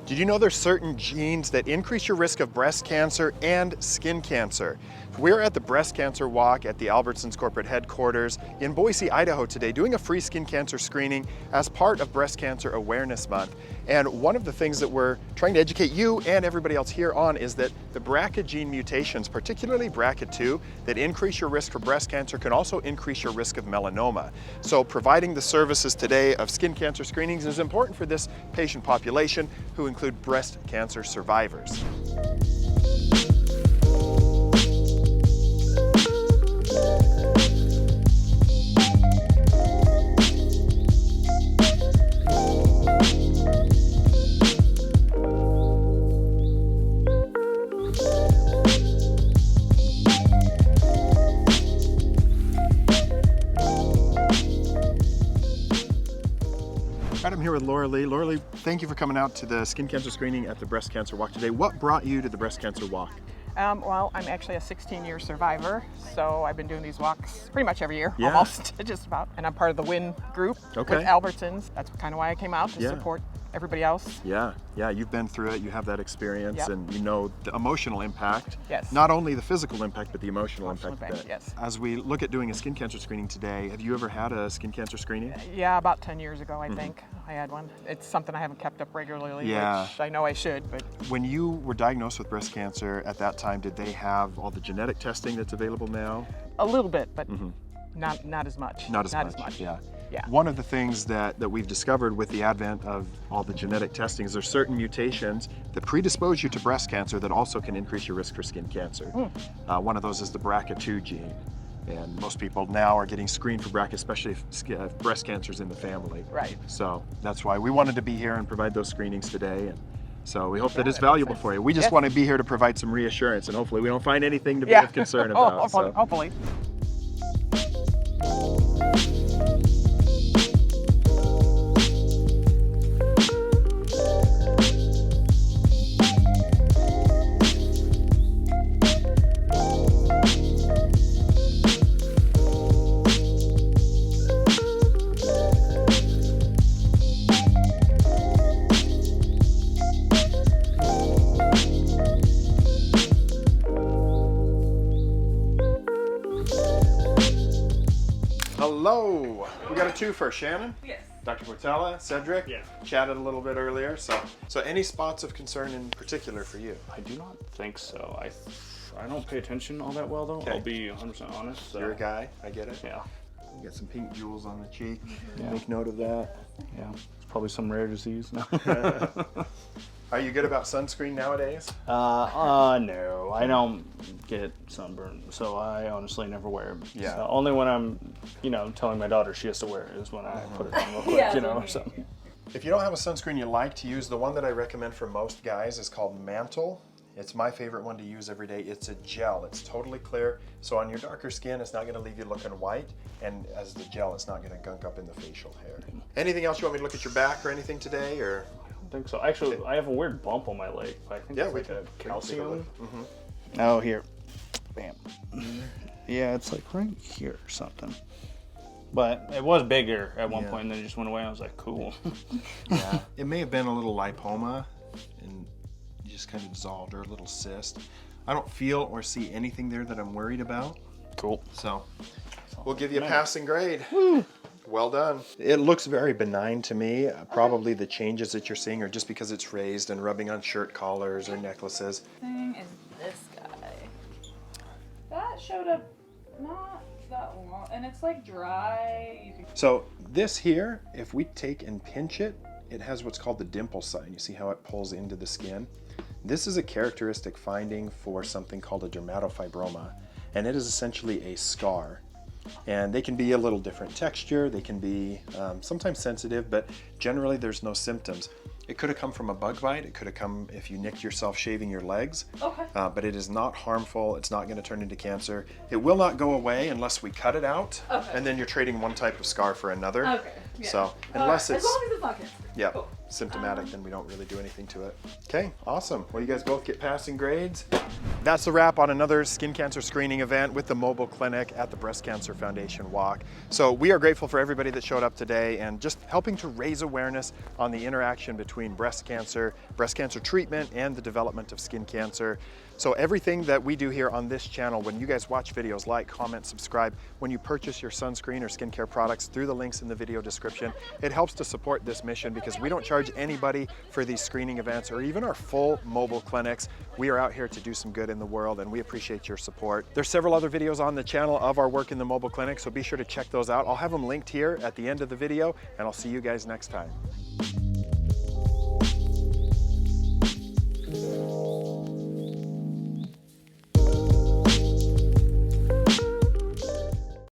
Did you know there's certain genes that increase your risk of breast cancer and skin cancer? We're at the Breast Cancer Walk at the Albertson's corporate headquarters in Boise, Idaho today, doing a free skin cancer screening as part of Breast Cancer Awareness Month. And one of the things that we're trying to educate you and everybody else here on is that the BRCA gene mutations, particularly BRCA2, that increase your risk for breast cancer can also increase your risk of melanoma. So providing the services today of skin cancer screenings is important for this patient population, who include breast cancer survivors. I'm here with Laura Lee. Laura Lee, thank you for coming out to the skin cancer screening at the Breast Cancer Walk today. What brought you to the Breast Cancer Walk? Well, I'm actually a 16-year survivor, so I've been doing these walks pretty much every year, Yeah. almost, just about. And I'm part of the WIN group with Albertsons. That's kind of why I came out, to support everybody else. Yeah, you've been through it, you have that experience, and you know the emotional impact. Yes. Not only the physical impact, but the emotional impact. Yes. As we look at doing a skin cancer screening today, have you ever had a skin cancer screening? Yeah, about 10 years ago, I think, I had one. It's something I haven't kept up regularly, which I know I should, but... When you were diagnosed with breast cancer at that time, did they have all the genetic testing that's available now? A little bit, but not as much. Not as much, yeah. Yeah. One of the things that we've discovered with the advent of all the genetic testing is there's certain mutations that predispose you to breast cancer that also can increase your risk for skin cancer. One of those is the BRCA2 gene. And most people now are getting screened for BRCA, especially if breast cancer is in the family. Right. So that's why we wanted to be here and provide those screenings today. And so we hope that it's valuable for you. We just want to be here to provide some reassurance, and hopefully we don't find anything to be of concern about. Hopefully. Hello, we got a twofer. Shannon? Yes. Dr. Portela, Cedric? Yeah. Chatted a little bit earlier. So any spots of concern in particular for you? I do not think so. I don't pay attention all that well though. Okay. I'll be 100% honest. So. You're a guy, I get it. Yeah. You got some pink jewels on the cheek. Yeah. Make note of that. Yeah. It's probably some rare disease. Are you good about sunscreen nowadays? No, I don't get sunburn, so I honestly never wear it. Yeah. So only when I'm, telling my daughter she has to wear it is when I put it on real quick, So. If you don't have a sunscreen you like to use, the one that I recommend for most guys is called Mantle. It's my favorite one to use every day. It's a gel. It's totally clear. So on your darker skin, it's not going to leave you looking white. And as the gel, it's not going to gunk up in the facial hair. Anything else you want me to look at your back or anything today? Or? I don't think so. Actually, I have a weird bump on my leg. I think it's like a calcium. Oh, here. Bam. Yeah, it's like right here or something. But it was bigger at one point, and then it just went away. I was like, cool. Yeah. It may have been a little lipoma, and you just kind of dissolved, or a little cyst. I don't feel or see anything there that I'm worried about. Cool. So we'll give you a passing grade. Well done. It looks very benign to me. Probably the changes that you're seeing are just because it's raised and rubbing on shirt collars or necklaces. Thing is this guy. That showed up not that long, and it's like dry. So this here, if we take and pinch it, it has what's called the dimple sign. You see how it pulls into the skin? This is a characteristic finding for something called a dermatofibroma, and it is essentially a scar. And they can be a little different texture, they can be sometimes sensitive, but generally there's no symptoms. It could have come from a bug bite, it could have come if you nicked yourself shaving your legs, but it is not harmful, it's not going to turn into cancer. It will not go away unless we cut it out, and then you're trading one type of scar for another. Okay. Yeah. So unless As it's... long as it's not cancer. Yeah. Cool. symptomatic, then we don't really do anything to it. Okay, awesome. Well, you guys both get passing grades. That's a wrap on another skin cancer screening event with the mobile clinic at the Breast Cancer Foundation Walk. So we are grateful for everybody that showed up today and just helping to raise awareness on the interaction between breast cancer treatment, and the development of skin cancer. So everything that we do here on this channel, when you guys watch videos, like, comment, subscribe, when you purchase your sunscreen or skincare products through the links in the video description, it helps to support this mission because we don't charge anybody for these screening events or even our full mobile clinics. We are out here to do some good in the world and we appreciate your support. There's several other videos on the channel of our work in the mobile clinic, so be sure to check those out. I'll have them linked here at the end of the video and I'll see you guys next time.